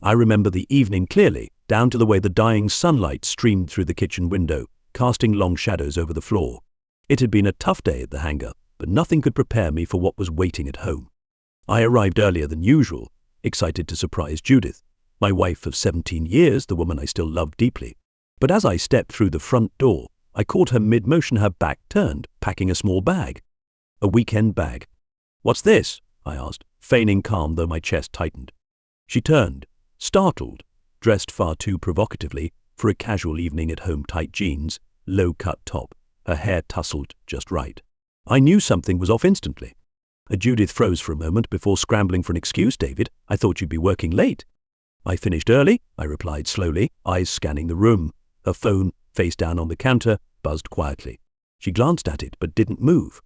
I remember the evening clearly, down to the way the dying sunlight streamed through the kitchen window, casting long shadows over the floor. It had been a tough day at the hangar, but nothing could prepare me for what was waiting at home. I arrived earlier than usual, excited to surprise Judith, my wife of 17 years, the woman I still loved deeply. But as I stepped through the front door, I caught her mid-motion, her back turned, packing a small bag. A weekend bag. "What's this?" I asked, feigning calm though my chest tightened. She turned, startled, dressed far too provocatively for a casual evening at home, tight jeans, low-cut top, her hair tousled just right. I knew something was off instantly. Judith froze for a moment before scrambling for an excuse. "David, I thought you'd be working late." "I finished early," I replied slowly, eyes scanning the room. Her phone, face down on the counter, buzzed quietly. She glanced at it but didn't move.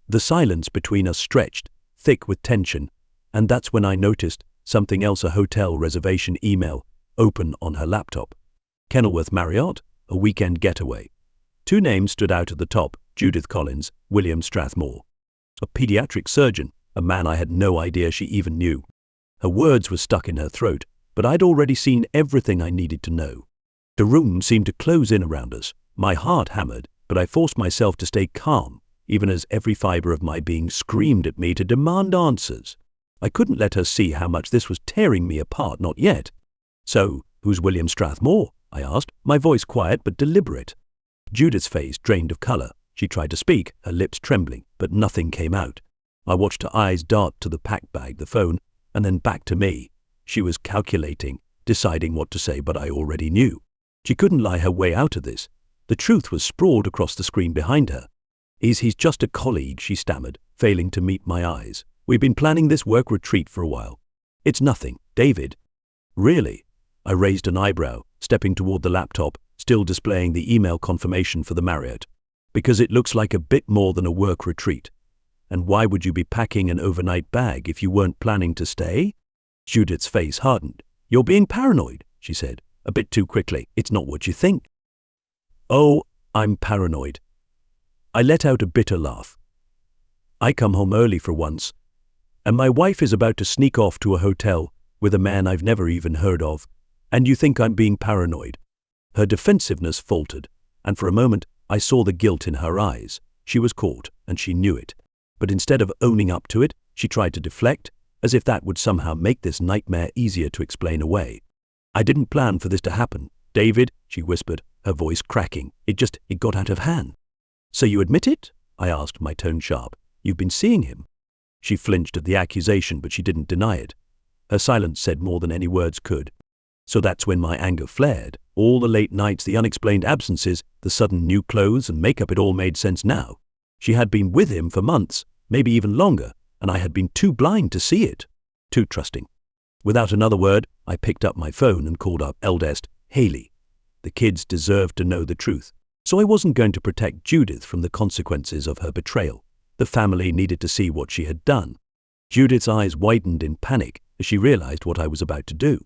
The silence between us stretched, thick with tension, and that's when I noticed something else, a hotel reservation email, open on her laptop. Kenilworth Marriott, a weekend getaway. 2 names stood out at the top, Judith Collins, William Strathmore. A pediatric surgeon, a man I had no idea she even knew. Her words were stuck in her throat, but I'd already seen everything I needed to know. The room seemed to close in around us. My heart hammered, but I forced myself to stay calm, even as every fiber of my being screamed at me to demand answers. I couldn't let her see how much this was tearing me apart, not yet. "So, who's William Strathmore?" I asked, my voice quiet but deliberate. Judith's face drained of color. She tried to speak, her lips trembling, but nothing came out. I watched her eyes dart to the pack bag, the phone, and then back to me. She was calculating, deciding what to say, but I already knew. She couldn't lie her way out of this. The truth was sprawled across the screen behind her. He's just a colleague," she stammered, failing to meet my eyes. "We've been planning this work retreat for a while." "It's nothing, David." "Really?" I raised an eyebrow, stepping toward the laptop, still displaying the email confirmation for the Marriott. "Because it looks like a bit more than a work retreat. And why would you be packing an overnight bag if you weren't planning to stay?" Judith's face hardened. "You're being paranoid," she said, a bit too quickly. "It's not what you think." "Oh, I'm paranoid." I let out a bitter laugh. "I come home early for once, and my wife is about to sneak off to a hotel with a man I've never even heard of, and you think I'm being paranoid?" Her defensiveness faltered, and for a moment I saw the guilt in her eyes. She was caught, and she knew it. But instead of owning up to it, she tried to deflect, as if that would somehow make this nightmare easier to explain away. "I didn't plan for this to happen, David," she whispered, her voice cracking. It got out of hand." "So you admit it?" I asked, my tone sharp. "You've been seeing him?" She flinched at the accusation, but she didn't deny it. Her silence said more than any words could. So that's when my anger flared. All the late nights, the unexplained absences, the sudden new clothes and makeup, it all made sense now. She had been with him for months, maybe even longer, and I had been too blind to see it. Too trusting. Without another word, I picked up my phone and called up eldest Haley. The kids deserved to know the truth, so I wasn't going to protect Judith from the consequences of her betrayal. The family needed to see what she had done. Judith's eyes widened in panic as she realized what I was about to do.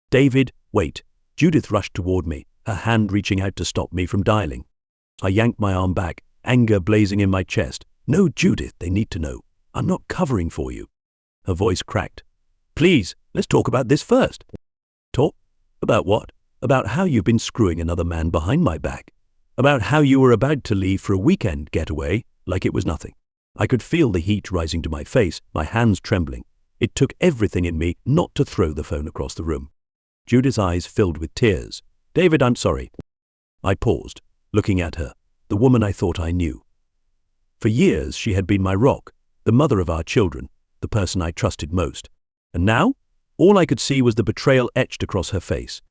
"David, wait." Judith rushed toward me, her hand reaching out to stop me from dialing. I yanked my arm back, anger blazing in my chest. "No, Judith, they need to know. I'm not covering for you." Her voice cracked. "Please, let's talk about this first." "Talk? About what?" "About how you've been screwing another man behind my back. About how you were about to leave for a weekend getaway like it was nothing." I could feel the heat rising to my face, my hands trembling. It took everything in me not to throw the phone across the room. Judith's eyes filled with tears. "David, I'm sorry." I paused, looking at her, the woman I thought I knew. For years she had been my rock, the mother of our children, the person I trusted most. And now, all I could see was the betrayal etched across her face.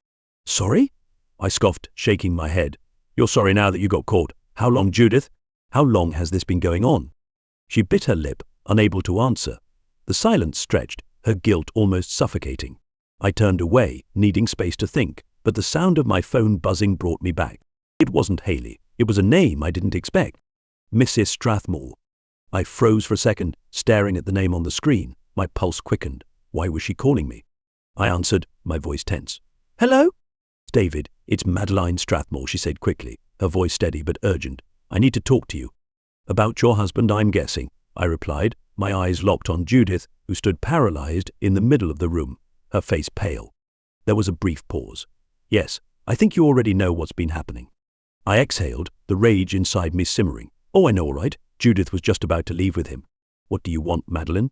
"Sorry?" I scoffed, shaking my head. "You're sorry now that you got caught. How long, Judith? How long has this been going on?" She bit her lip, unable to answer. The silence stretched, her guilt almost suffocating. I turned away, needing space to think, but the sound of my phone buzzing brought me back. It wasn't Haley. It was a name I didn't expect. Mrs. Strathmore. I froze for a second, staring at the name on the screen. My pulse quickened. Why was she calling me? I answered, my voice tense. "Hello?" "David, it's Madeline Strathmore," she said quickly, her voice steady but urgent. "I need to talk to you." "About your husband, I'm guessing," I replied, my eyes locked on Judith, who stood paralyzed in the middle of the room, her face pale. There was a brief pause. Yes, I think you already know what's been happening. I exhaled, the rage inside me simmering. Oh, I know, all right. Judith was just about to leave with him. What do you want, Madeline?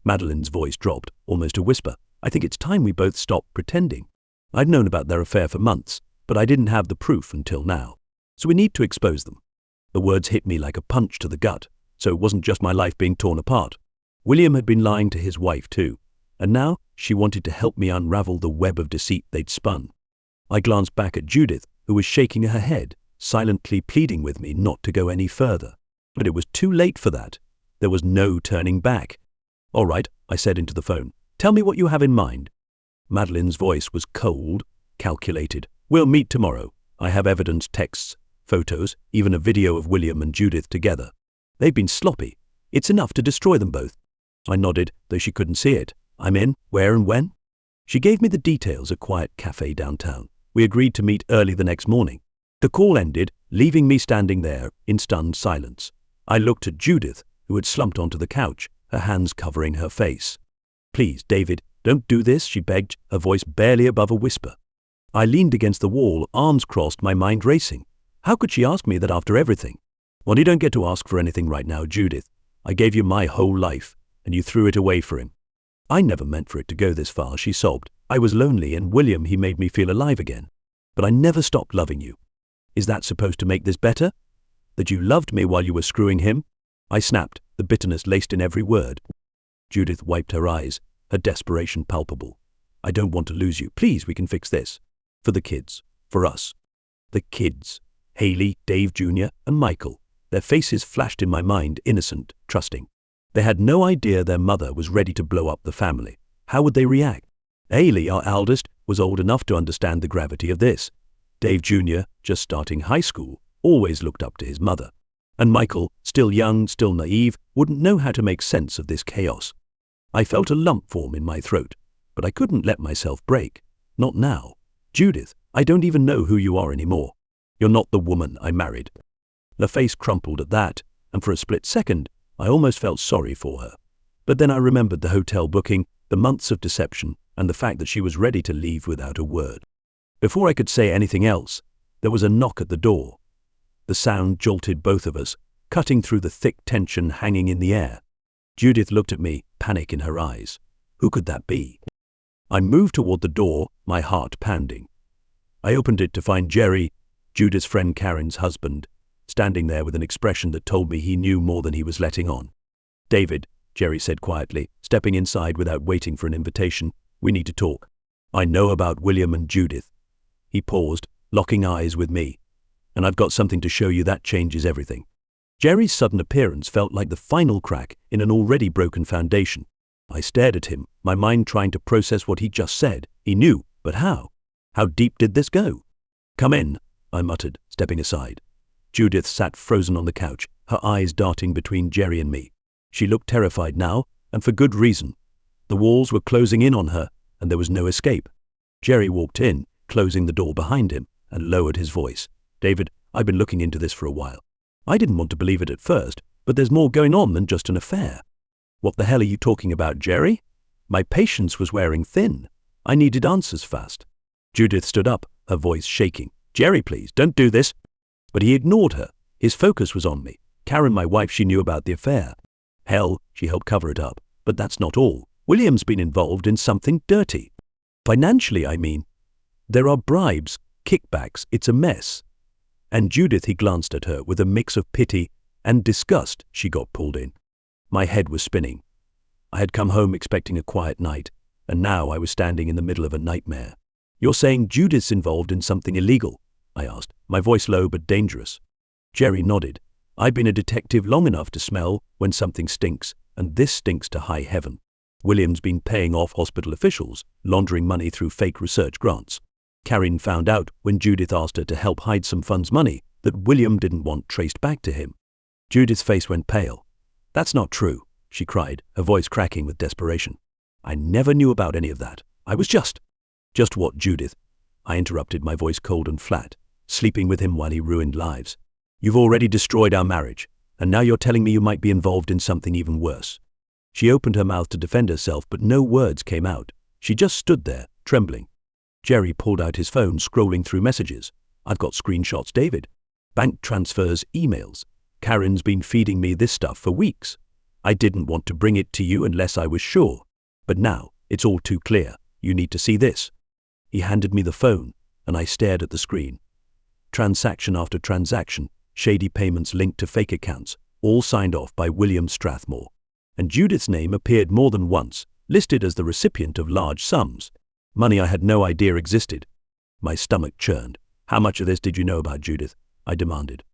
Madeline's voice dropped, almost a whisper. I think it's time we both stopped pretending. I'd known about their affair for months, but I didn't have the proof until now. So we need to expose them. The words hit me like a punch to the gut, so it wasn't just my life being torn apart. William had been lying to his wife too, and now she wanted to help me unravel the web of deceit they'd spun. I glanced back at Judith, who was shaking her head, silently pleading with me not to go any further. But it was too late for that. There was no turning back. All right, I said into the phone. Tell me what you have in mind. Madeline's voice was cold, calculated. We'll meet tomorrow. I have evidence, texts, photos, even a video of William and Judith together. They've been sloppy. It's enough to destroy them both. I nodded, though she couldn't see it. I'm in. Where and when? She gave me the details, a quiet cafe downtown. We agreed to meet early the next morning. The call ended, leaving me standing there in stunned silence. I looked at Judith, who had slumped onto the couch, her hands covering her face. Please, David, don't do this, she begged, her voice barely above a whisper. I leaned against the wall, arms crossed, my mind racing. How could she ask me that after everything? Well, you don't get to ask for anything right now, Judith. I gave you my whole life, and you threw it away for him. I never meant for it to go this far, she sobbed. I was lonely, and William, he made me feel alive again. But I never stopped loving you. Is that supposed to make this better? That you loved me while you were screwing him? I snapped, the bitterness laced in every word. Judith wiped her eyes, her desperation palpable. I don't want to lose you. Please, we can fix this. For the kids. For us. The kids. Haley, Dave Jr., and Michael. Their faces flashed in my mind, innocent, trusting. They had no idea their mother was ready to blow up the family. How would they react? Haley, our eldest, was old enough to understand the gravity of this. Dave Jr., just starting high school, always looked up to his mother. And Michael, still young, still naive, wouldn't know how to make sense of this chaos. I felt a lump form in my throat, but I couldn't let myself break. Not now. Judith, I don't even know who you are anymore. You're not the woman I married. Her face crumpled at that, and for a split second, I almost felt sorry for her. But then I remembered the hotel booking, the months of deception, and the fact that she was ready to leave without a word. Before I could say anything else, there was a knock at the door. The sound jolted both of us, cutting through the thick tension hanging in the air. Judith looked at me, panic in her eyes. Who could that be? I moved toward the door, my heart pounding. I opened it to find Jerry, Judith's friend Karen's husband, standing there with an expression that told me he knew more than he was letting on. David, Jerry said quietly, stepping inside without waiting for an invitation, we need to talk. I know about William and Judith. He paused, locking eyes with me. And I've got something to show you that changes everything. Jerry's sudden appearance felt like the final crack in an already broken foundation. I stared at him, my mind trying to process what he just said. He knew, but how? How deep did this go? Come in, I muttered, stepping aside. Judith sat frozen on the couch, her eyes darting between Jerry and me. She looked terrified now, and for good reason. The walls were closing in on her, and there was no escape. Jerry walked in, closing the door behind him, and lowered his voice. David, I've been looking into this for a while. I didn't want to believe it at first, but there's more going on than just an affair. What the hell are you talking about, Jerry? My patience was wearing thin. I needed answers fast. Judith stood up, her voice shaking. Jerry, please, don't do this. But he ignored her. His focus was on me. Karen, my wife, she knew about the affair. Hell, she helped cover it up. But that's not all. William's been involved in something dirty. Financially, I mean. There are bribes, kickbacks, it's a mess. And Judith, he glanced at her with a mix of pity and disgust. She got pulled in. My head was spinning. I had come home expecting a quiet night, and now I was standing in the middle of a nightmare. You're saying Judith's involved in something illegal? I asked, my voice low but dangerous. Jerry nodded. I've been a detective long enough to smell when something stinks, and this stinks to high heaven. William's been paying off hospital officials, laundering money through fake research grants. Karen found out when Judith asked her to help hide some funds money that William didn't want traced back to him. Judith's face went pale. That's not true, she cried, her voice cracking with desperation. I never knew about any of that. I was just what, Judith? I interrupted, my voice cold and flat, sleeping with him while he ruined lives. You've already destroyed our marriage, and now you're telling me you might be involved in something even worse. She opened her mouth to defend herself, but no words came out. She just stood there, trembling. Jerry pulled out his phone, scrolling through messages. I've got screenshots, David. Bank transfers, emails. Karen's been feeding me this stuff for weeks. I didn't want to bring it to you unless I was sure. But now, it's all too clear. You need to see this. He handed me the phone, and I stared at the screen. Transaction after transaction, shady payments linked to fake accounts, all signed off by William Strathmore. And Judith's name appeared more than once, listed as the recipient of large sums. Money I had no idea existed. My stomach churned. How much of this did you know about, Judith? I demanded.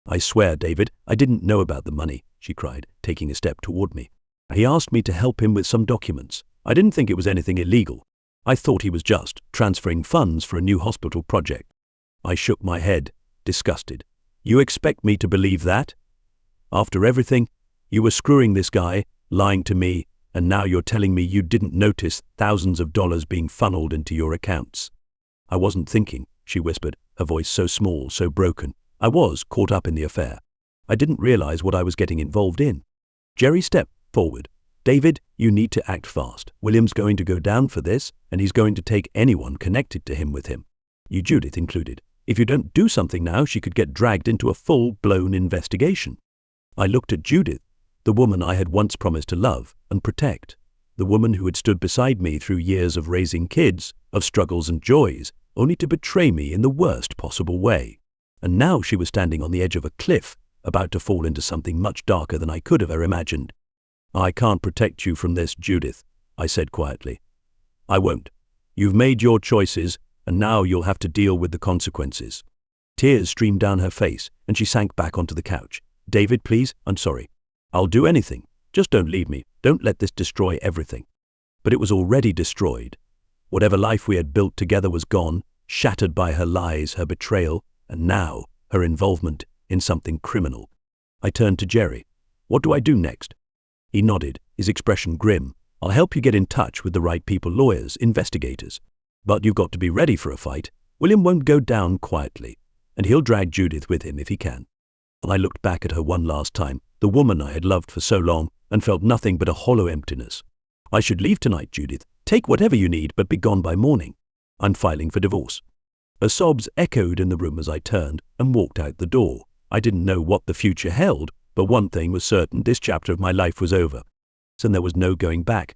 I swear, David, I didn't know about the money, she cried, taking a step toward me. He asked me to help him with some documents. I didn't think it was anything illegal. I thought he was just transferring funds for a new hospital project. I shook my head, disgusted. You expect me to believe that? After everything, you were screwing this guy, lying to me, and now you're telling me you didn't notice thousands of dollars being funneled into your accounts. I wasn't thinking, she whispered, her voice so small, so broken. I was caught up in the affair. I didn't realize what I was getting involved in. Jerry stepped forward. David, you need to act fast. William's going to go down for this, and he's going to take anyone connected to him with him. You, Judith, included. If you don't do something now, she could get dragged into a full-blown investigation. I looked at Judith, the woman I had once promised to love and protect, the woman who had stood beside me through years of raising kids, of struggles and joys, only to betray me in the worst possible way. And now she was standing on the edge of a cliff, about to fall into something much darker than I could have ever imagined. I can't protect you from this, Judith, I said quietly. I won't. You've made your choices, and now you'll have to deal with the consequences. Tears streamed down her face, and she sank back onto the couch. David, please, I'm sorry. I'll do anything. Just don't leave me. Don't let this destroy everything. But it was already destroyed. Whatever life we had built together was gone, shattered by her lies, her betrayal, and now her involvement in something criminal. I turned to Jerry. What do I do next? He nodded, his expression grim. I'll help you get in touch with the right people, lawyers, investigators. But you've got to be ready for a fight. William won't go down quietly, and he'll drag Judith with him if he can. And I looked back at her one last time, the woman I had loved for so long, and felt nothing but a hollow emptiness. I should leave tonight, Judith. Take whatever you need, but be gone by morning. I'm filing for divorce. Her sobs echoed in the room as I turned and walked out the door. I didn't know what the future held, but one thing was certain, this chapter of my life was over. And there was no going back.